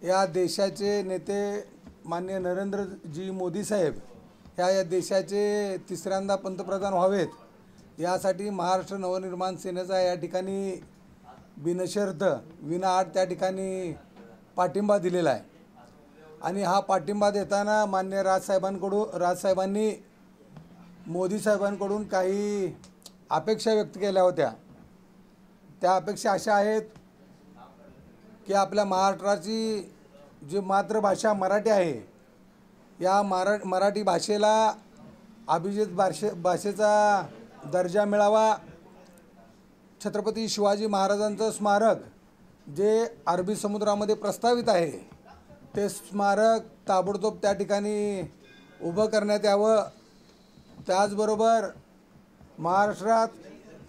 या देशाचे नेते माननीय नरेंद्रजी मोदी साहेब या देशाचे तिसऱ्यांदा पंतप्रधान व्हावेत यासाठी महाराष्ट्र नवनिर्माण सेनेचा या ठिकाणी बिनशर्त विनाअट त्या ठिकाणी पाठिंबा दिलेला आहे। आणि हा पाठिंबा देताना माननीय राजसाहेबांनी मोदी साहेबांकडून काही अपेक्षा व्यक्त केल्या होत्या। त्या अपेक्षा अशा आहेत की आपल्या महाराष्ट्राची जी मातृभाषा मराठी आहे या मराठी भाषेला अभिजात भाषेचा दर्जा मिळावा। छत्रपती शिवाजी महाराजांचं स्मारक जे अरबी समुद्रामध्ये प्रस्तावित आहे ते स्मारक ताबडतोब त्या ठिकाणी उभं करण्यात यावं। त्याचबरोबर महाराष्ट्रात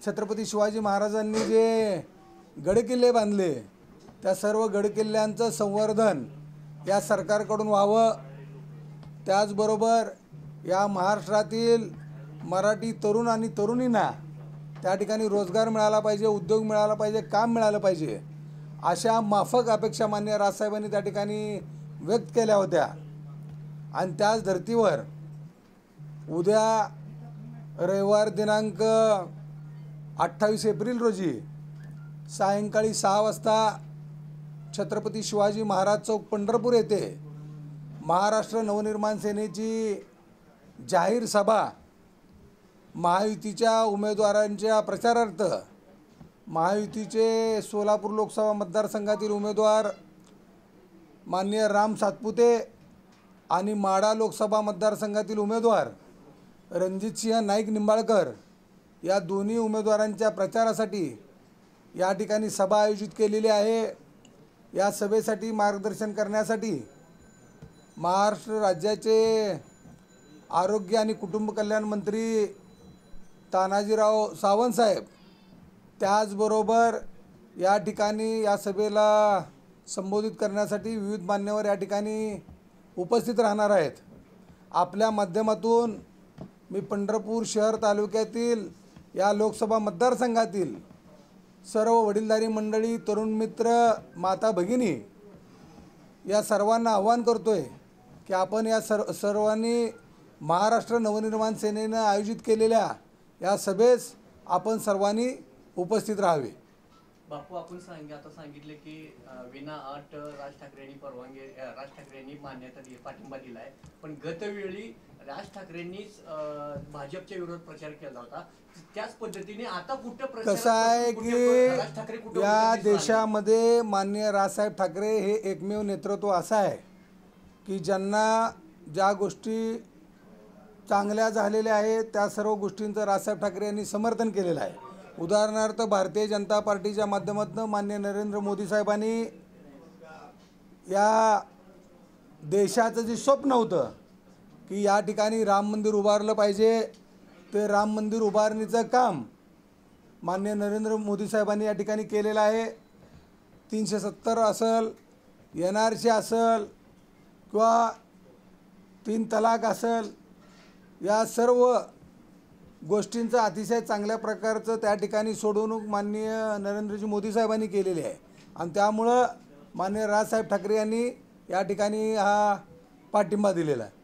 छत्रपती शिवाजी महाराजांनी जे गडकिल्ले बांधले त्या सर्व गडकिल्ल्यांचं संवर्धन या सरकारकडून व्हावं। त्याचबरोबर या महाराष्ट्रातील मराठी तरुण आणि तरुणींना त्या ठिकाणी रोजगार मिळाला पाहिजे, उद्योग मिळाला पाहिजे, काम मिळालं पाहिजे अशा माफक अपेक्षा माननीय राजसाहेबांनी त्या ठिकाणी व्यक्त केल्या होत्या। आणि त्याच धर्तीवर उद्या रविवार दिनांक 28 एप्रिल रोजी सायंकाळी 6 वाजता छत्रपती शिवाजी महाराज चौक पंढरपूर येथे महाराष्ट्र नवनिर्माण सेनेची जाहीर सभा महायुतीच्या उमेदवारांच्या प्रचारार्थ महायुतीचे सोलापूर लोकसभा मतदारसंघातील उमेदवार माननीय राम सातपुते आणि माढा लोकसभा मतदारसंघातील उमेदवार रणजितसिंह नाईक निंबाळकर या दोन्ही उमेदवारांच्या प्रचारासाठी या ठिकाणी सभा आयोजित केलेली आहे। या सभेसाठी मार्गदर्शन करण्यासाठी महाराष्ट्र राज्याचे आरोग्य आणि कुटुंब कल्याण मंत्री तानाजीराव सावंत साहेब त्याचबरोबर या ठिकाणी या सभेला संबोधित करण्यासाठी विविध मान्यवर या ठिकाणी उपस्थित राहणार आहेत। आपल्या माध्यमातून मी पंढरपूर शहर तालुक्यातील या लोकसभा मतदारसंघातील सर्व वडीलधारी मंडळी, तरुण मित्र, माता भगिनी या सर्वांना आवाहन करतोय की आपण या सर्वांनी महाराष्ट्र नवनिर्माण सेनेनं आयोजित केलेल्या या सभेस आपण सर्वांनी उपस्थित राहावे। बापू, आपण आता सांगितले की विनाअट राज ठाकरेंनी मान्यता पाठिंबा दिलाय, पण गतवेळी राज ठाकरेंनीच भाजपच्या विरोधात प्रचार केला होता। त्याच पद्धतीने आता कुठे कसं आहे की या देशामध्ये माननीय राजसाहेब ठाकरे हे एकमेव नेतृत्व असं आहे की ज्यांना ज्या गोष्टी चांगल्या झालेल्या आहेत त्या सर्व गोष्टींचं राजसाहेब ठाकरे यांनी समर्थन केलेलं आहे। उदाहरणार्थ भारतीय जनता पार्टीच्या माध्यमातून माननीय नरेंद्र मोदी साहेबांनी या देशाचं जे स्वप्न होतं की या ठिकाणी राम मंदिर उभारलं पाहिजे ते राम मंदिर उभारणीचं काम माननीय नरेंद्र मोदी साहेबांनी या ठिकाणी केलेलं आहे। 370 असेल, NRC असेल किंवा 3 तलाक असेल या सर्व गोष्टींचं अतिशय चांगल्या प्रकारचं त्या ठिकाणी सोडवणूक माननीय नरेंद्रजी मोदी साहेबांनी केलेली आहे। आणि त्यामुळं माननीय राजसाहेब ठाकरे यांनी या ठिकाणी हा पाठिंबा दिलेला आहे।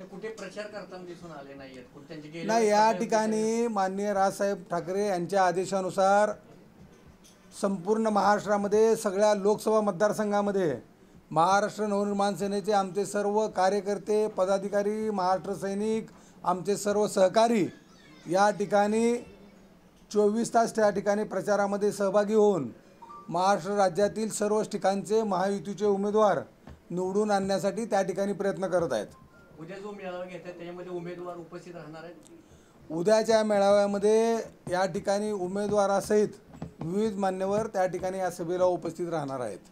कुठे प्रचार करताना दिसून आले नाहीत नाही, या ठिकाणी माननीय राजसाहेब ठाकरे यांच्या आदेशानुसार संपूर्ण महाराष्ट्रामध्ये सगळ्या लोकसभा मतदारसंघामध्ये महाराष्ट्र नवनिर्माण सेनेचे आमचे सर्व कार्यकर्ते, पदाधिकारी, महाराष्ट्र सैनिक, आमचे सर्व सहकारी या ठिकाणी 24 तास त्या ठिकाणी प्रचारामध्ये सहभागी होऊन महाराष्ट्र राज्यातील सर्व ठिकाणचे महायुतीचे उमेदवार निवडून आणण्यासाठी त्या ठिकाणी प्रयत्न करत आहेत। उद्या जो मेळावा घेतात त्यामध्ये उमेदवार उपस्थित राहणार आहेत। उद्याच्या मेळाव्यामध्ये या ठिकाणी उमेदवारासहित विविध मान्यवर त्या ठिकाणी या सभेला उपस्थित राहणार आहेत।